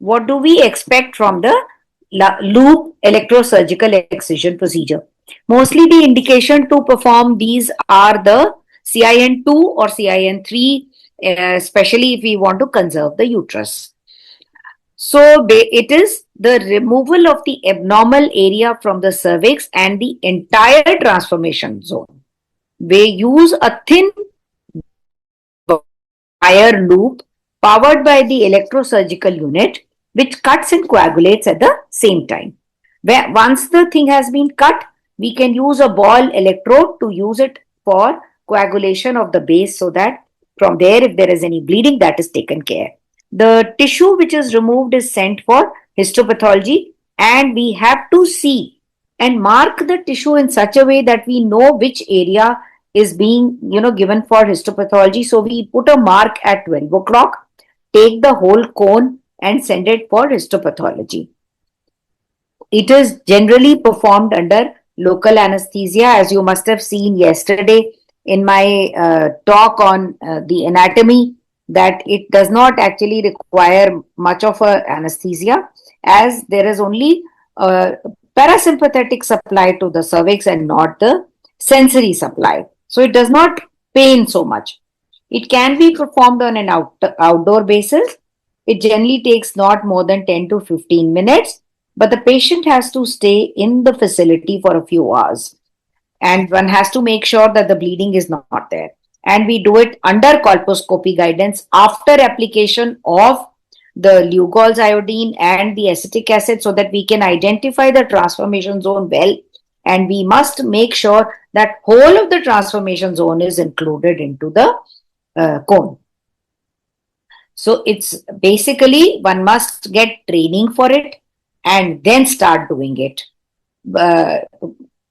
what do we expect from the loop electrosurgical excision procedure? Mostly the indication to perform these are the CIN2 or CIN3, especially if we want to conserve the uterus. So it is the removal of the abnormal area from the cervix and the entire transformation zone. We use a thin wire loop powered by the electrosurgical unit, which cuts and coagulates at the same time. Where once the thing has been cut, we can use a ball electrode to use it for coagulation of the base, so that from there, if there is any bleeding, that is taken care. The tissue which is removed is sent for histopathology, and we have to see and mark the tissue in such a way that we know which area is being given for histopathology. So we put a mark at 12 o'clock, take the whole cone and send it for histopathology. It is generally performed under local anesthesia, as you must have seen yesterday in my talk on the anatomy, that it does not actually require much of a anesthesia, as there is only parasympathetic supply to the cervix and not the sensory supply. So it does not pain so much. It can be performed on an outdoor basis. It generally takes not more than 10 to 15 minutes, but the patient has to stay in the facility for a few hours. And one has to make sure that the bleeding is not there. And we do it under colposcopy guidance after application of the Lugol's iodine and the acetic acid, so that we can identify the transformation zone well. And we must make sure that whole of the transformation zone is included into the cone. So it's basically, one must get training for it and then start doing it.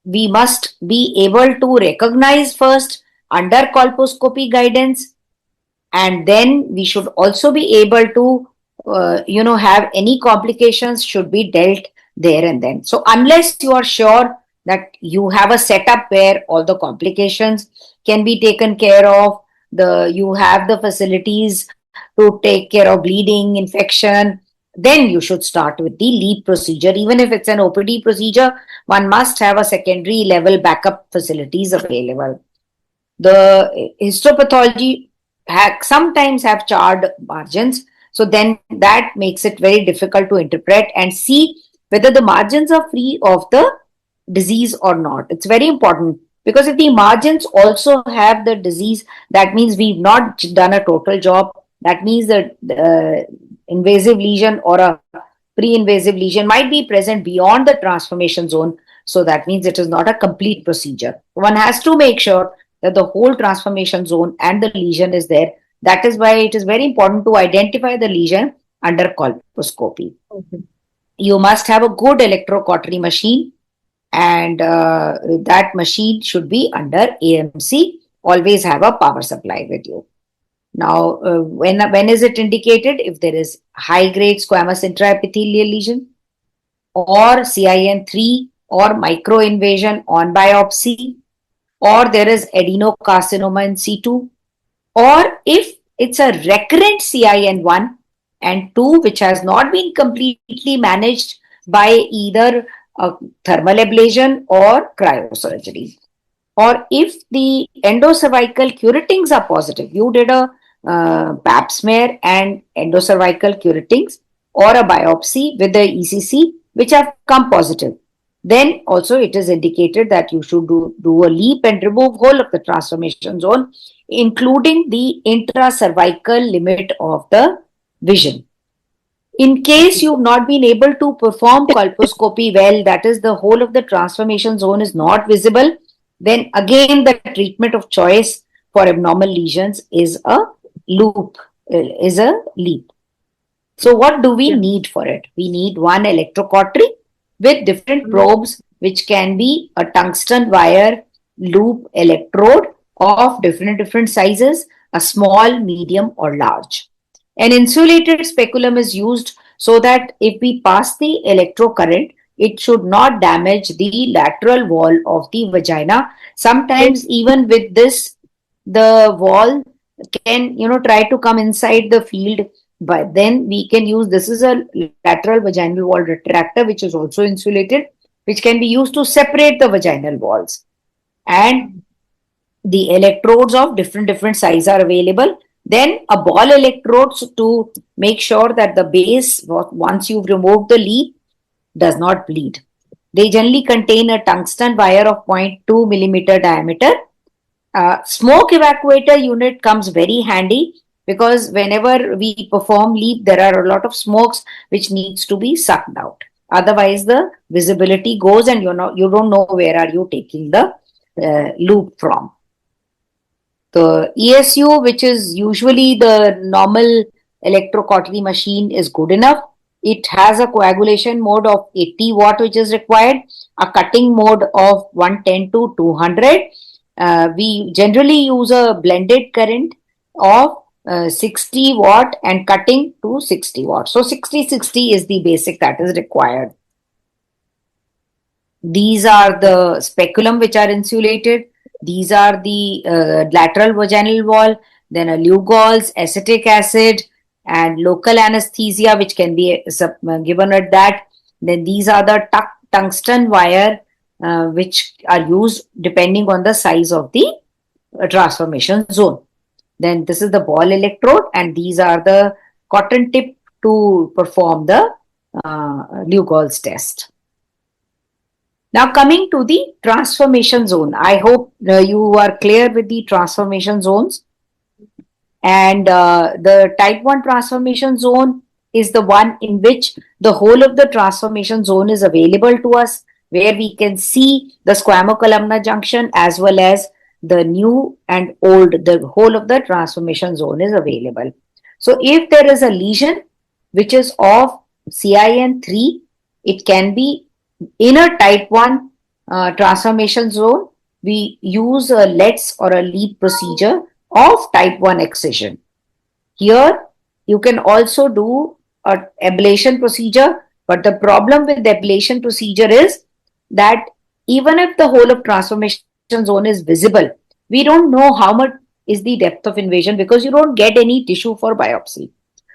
We must be able to recognize first under colposcopy guidance, and then we should also be able to have any complications should be dealt there and then. So unless you are sure that you have a setup where all the complications can be taken care of, you have the facilities to take care of bleeding, infection, then you should start with the LEAP procedure. Even if it's an OPD procedure, one must have a secondary level backup facilities available. The histopathology sometimes have charred margins, so then that makes it very difficult to interpret and see whether the margins are free of the disease or not. It's very important, because if the margins also have the disease, that means we've not done a total job. That means that invasive lesion or a pre-invasive lesion might be present beyond the transformation zone. So that means it is not a complete procedure. One has to make sure that the whole transformation zone and the lesion is there. That is why it is very important to identify the lesion under colposcopy. Okay. You must have a good electrocautery machine, and that machine should be under AMC. Always have a power supply with you. Now, when is it indicated? If there is high-grade squamous intraepithelial lesion, or CIN3, or microinvasion on biopsy, or there is adenocarcinoma in situ, or if it's a recurrent CIN1 and 2 which has not been completely managed by either thermal ablation or cryosurgery. Or if the endocervical curettings are positive, you did a pap smear and endocervical curettings or a biopsy with the ECC which have come positive, then also it is indicated that you should do a LEAP and remove whole of the transformation zone, including the intracervical limit of the vision. In case you've not been able to perform colposcopy well, that is, the whole of the transformation zone is not visible, then again the treatment of choice for abnormal lesions is a LEAP. So what do we need for it? We need one electrocautery with different probes, which can be a tungsten wire loop electrode of different sizes, a small, medium or large. An insulated speculum is used so that if we pass the electrocurrent, it should not damage the lateral wall of the vagina. Sometimes even with this, the wall can, try to come inside the field But then we can use, this is a lateral vaginal wall retractor, which is also insulated, which can be used to separate the vaginal walls. And the electrodes of different size are available. Then a ball electrodes to make sure that the base, once you've removed the lead, does not bleed. They generally contain a tungsten wire of 0.2 millimeter diameter. Smoke evacuator unit comes very handy because whenever we perform LEAP, there are a lot of smokes which needs to be sucked out. Otherwise, the visibility goes and you don't know where are you taking the loop from. The ESU, which is usually the normal electrocautery machine, is good enough. It has a coagulation mode of 80 watt, which is required, a cutting mode of 110 to 200. We generally use a blended current of 60 watt and cutting to 60 watt. So 60-60 is the basic that is required. These are the speculum which are insulated. These are the lateral vaginal wall, then a Lugol's, acetic acid, and local anesthesia, which can be given at that. Then these are the tungsten wire, which are used depending on the size of the transformation zone. Then this is the ball electrode, and these are the cotton tip to perform the Lugol's test. Now coming to the transformation zone, I hope you are clear with the transformation zones. And the type 1 transformation zone is the one in which the whole of the transformation zone is available to us, where we can see the squamocolumnar junction as well as the new and old, the whole of the transformation zone is available. So if there is a lesion which is of CIN3, it can be in a type 1 transformation zone. We use a LETS or a LEAP procedure of type 1 excision. Here, you can also do an ablation procedure, but the problem with the ablation procedure is that even if the whole of transformation zone is visible, we don't know how much is the depth of invasion because you don't get any tissue for biopsy.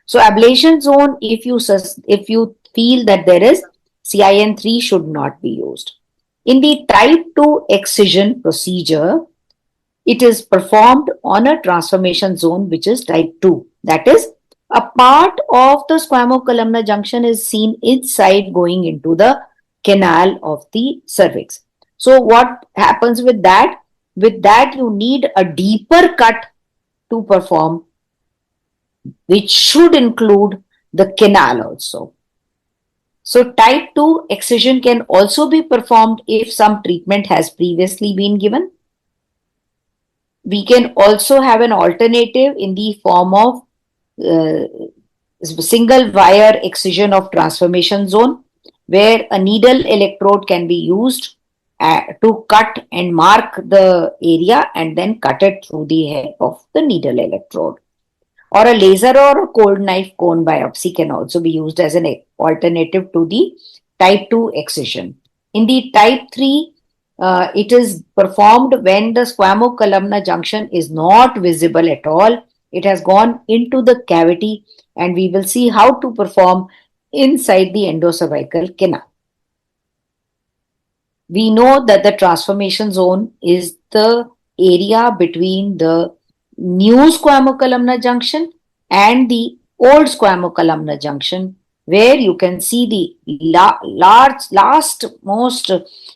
So ablation zone, if you feel that there is CIN3, should not be used. In the type 2 excision procedure, it is performed on a transformation zone which is type 2. That is, a part of the squamocolumnar junction is seen inside going into the canal of the cervix. So what happens with that? With that, you need a deeper cut to perform, which should include the canal also. So type 2 excision can also be performed if some treatment has previously been given. We can also have an alternative in the form of single wire excision of transformation zone, where a needle electrode can be used to cut and mark the area and then cut it through the head of the needle electrode. Or a laser or a cold knife cone biopsy can also be used as an alternative to the type 2 excision. In the type 3, it is performed when the squamocolumnar junction is not visible at all. It has gone into the cavity, and we will see how to perform inside the endocervical canal. We know that the transformation zone is the area between the new squamocolumnar junction and the old squamocolumnar junction, where you can see the last most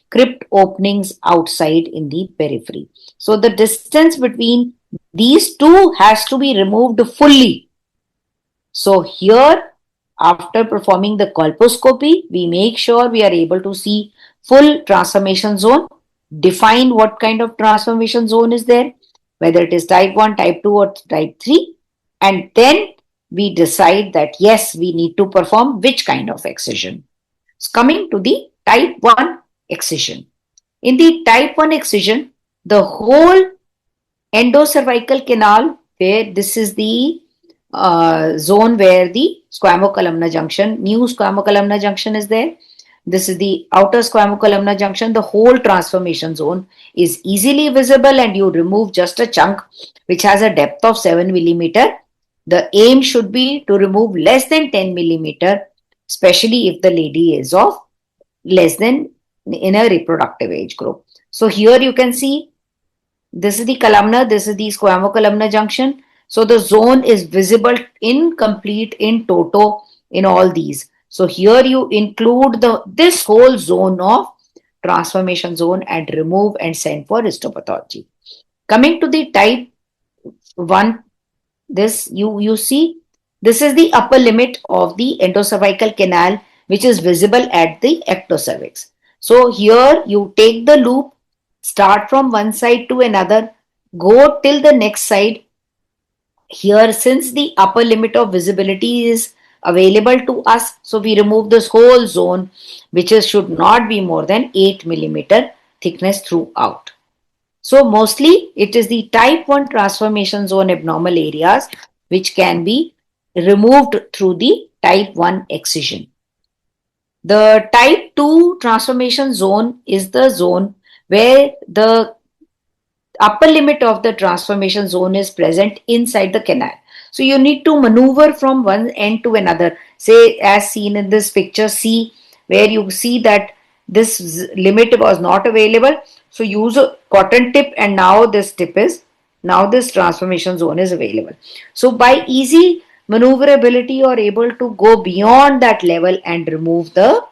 crypt openings outside in the periphery. So the distance between these two has to be removed fully. So here, after performing the colposcopy, we make sure we are able to see full transformation zone, define what kind of transformation zone is there, whether it is type 1, type 2 or type 3, and then we decide that yes, we need to perform which kind of excision. So coming to the type 1 excision. In the type 1 excision, the whole endocervical canal, where this is the zone where the squamocolumnar junction, new squamocolumnar junction is there. This is the outer squamocolumnar junction. The whole transformation zone is easily visible, and you remove just a chunk which has a depth of 7 millimeter. The aim should be to remove less than 10 millimeter, especially if the lady is of less than in a reproductive age group. So here you can see this is the columnar, this is the squamocolumnar junction. So the zone is visible incomplete in toto in all these. So here you include this whole zone of transformation zone and remove and send for histopathology. Coming to the type 1, this you see this is the upper limit of the endocervical canal which is visible at the ectocervix. So here you take the loop, start from one side to another, go till the next side. Here, since the upper limit of visibility is available to us, so we remove this whole zone, which is should not be more than 8 millimeter thickness throughout. So mostly it is the type 1 transformation zone abnormal areas which can be removed through the type 1 excision. The type 2 transformation zone is the zone where the upper limit of the transformation zone is present inside the canal. So you need to maneuver from one end to another. Say, as seen in this picture C, where you see that this limit was not available. So use a cotton tip, and now this transformation zone is available. So by easy maneuverability, you are able to go beyond that level and remove the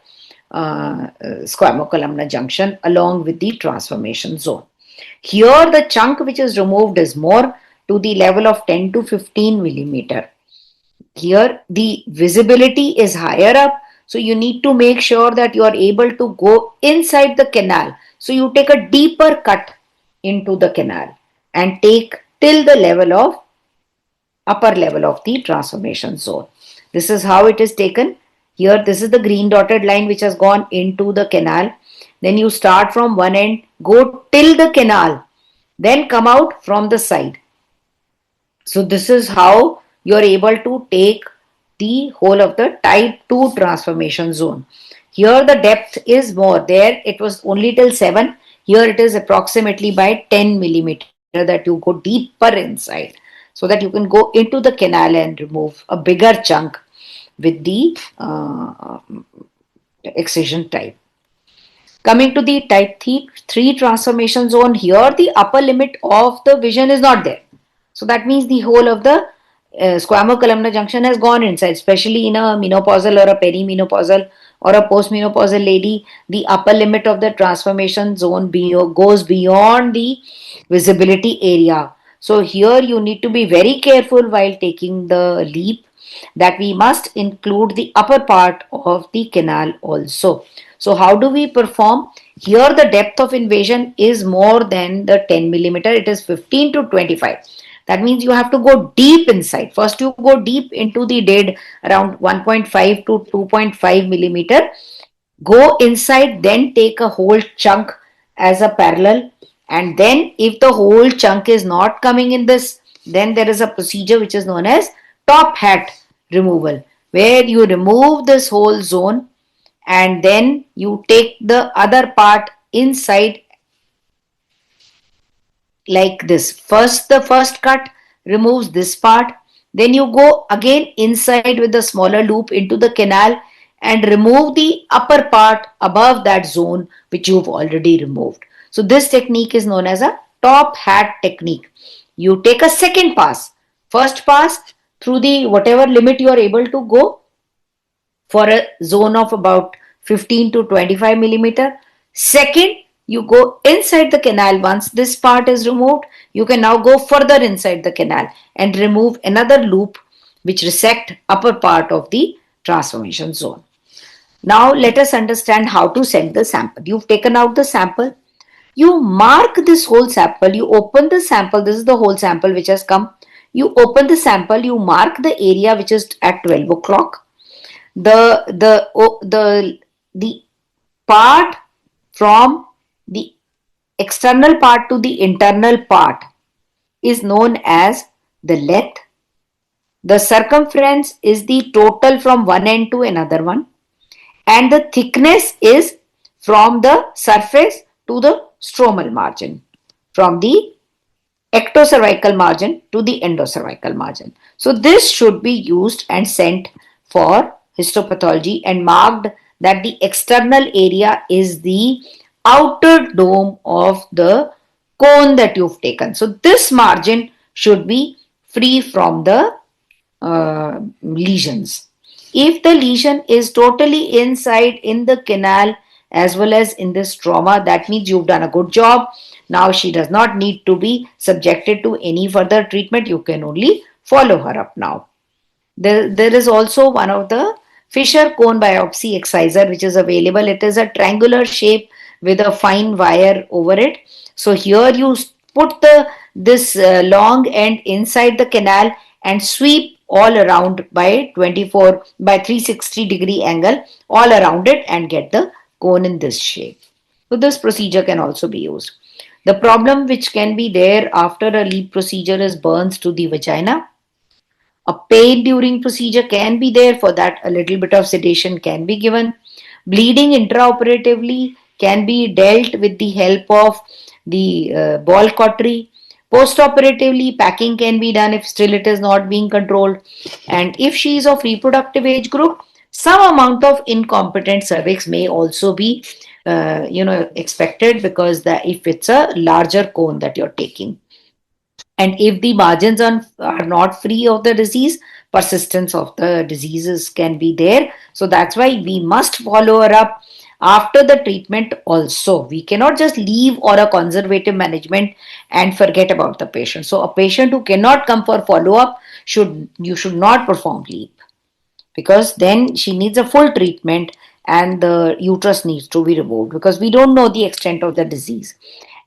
squamocolumnar junction along with the transformation zone. Here the chunk which is removed is more, to the level of 10 to 15 millimeter. Here the visibility is higher up, so you need to make sure that you are able to go inside the canal. So you take a deeper cut into the canal and take till the level of upper level of the transformation zone. This is how it is taken. Here, this is the green dotted line which has gone into the canal. Then you start from one end, go till the canal, then come out from the side. So this is how you are able to take the whole of the type 2 transformation zone. Here the depth is more. There it was only till 7. Here it is approximately by 10 millimeter that you go deeper inside, so that you can go into the canal and remove a bigger chunk with the excision type. Coming to the type 3 transformation zone, here the upper limit of the vision is not there. So that means the whole of the squamocolumnar junction has gone inside, especially in a menopausal or a perimenopausal or a postmenopausal lady. The upper limit of the transformation zone goes beyond the visibility area. So here you need to be very careful while taking the leap, that we must include the upper part of the canal also. So how do we perform? Here the depth of invasion is more than the 10 millimeter. It is 15 to 25. That means you have to go deep inside. First you go deep into the dead around 1.5 to 2.5 millimeter. Go inside, then take a whole chunk as a parallel, and then if the whole chunk is not coming in this, then there is a procedure which is known as top hat removal, where you remove this whole zone and then you take the other part inside like this. First, the first cut removes this part, then you go again inside with the smaller loop into the canal and remove the upper part above that zone which you've already removed. So this technique is known as a top hat technique. You take a second pass. First pass through the whatever limit you are able to go for a zone of about 15 to 25 millimeter. Second, you go inside the canal. Once this part is removed, you can now go further inside the canal and remove another loop which resect upper part of the transformation zone. Now let us understand how to send the sample. You've taken out the sample. You mark this whole sample. You open the sample. This is the whole sample which has come. You open the sample. You mark the area which is at 12 o'clock. The part from the external part to the internal part is known as the length. The circumference is the total from one end to another one, and the thickness is from the surface to the stromal margin, from the ectocervical margin to the endocervical margin. So this should be used and sent for histopathology and marked that the external area is the outer dome of the cone that you've taken. So this margin should be free from the lesions. If the lesion is totally inside in the canal as well as in this trauma, that means you've done a good job. Now she does not need to be subjected to any further treatment. You can only follow her up now. There is also one of the Fisher cone biopsy exciser which is available. It is a triangular shape with a fine wire over it. So here you put the this long end inside the canal and sweep all around by 24 by 360-degree angle all around it and get the cone in this shape. So this procedure can also be used. The problem which can be there after a LEEP procedure is burns to the vagina. A pain during procedure can be there. For that, a little bit of sedation can be given. Bleeding intraoperatively can be dealt with the help of the ball cautery. Postoperatively, packing can be done if still it is not being controlled. And if she is of reproductive age group, some amount of incompetent cervix may also be, expected, because if it's a larger cone that you're taking. And if the margins are not free of the disease, persistence of the diseases can be there. So that's why we must follow her up after the treatment also. We cannot just leave or a conservative management and forget about the patient. So a patient who cannot come for follow up, you should not perform LEEP, because then she needs a full treatment and the uterus needs to be removed, because we don't know the extent of the disease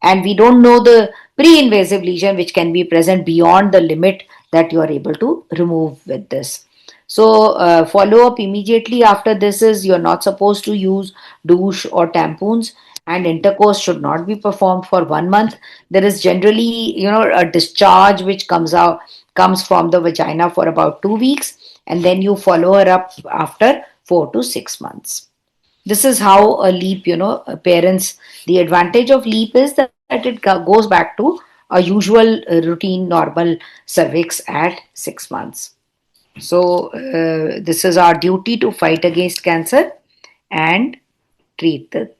and we don't know the pre-invasive lesion which can be present beyond the limit that you are able to remove with this. So follow up immediately after this is you're not supposed to use douche or tampons, and intercourse should not be performed for 1 month. There is generally a discharge which comes from the vagina for about 2 weeks, and then you follow her up after 4 to 6 months. This is how a LEEP, parents, the advantage of LEEP is that it goes back to a usual routine normal cervix at 6 months. So this is our duty to fight against cancer and treat the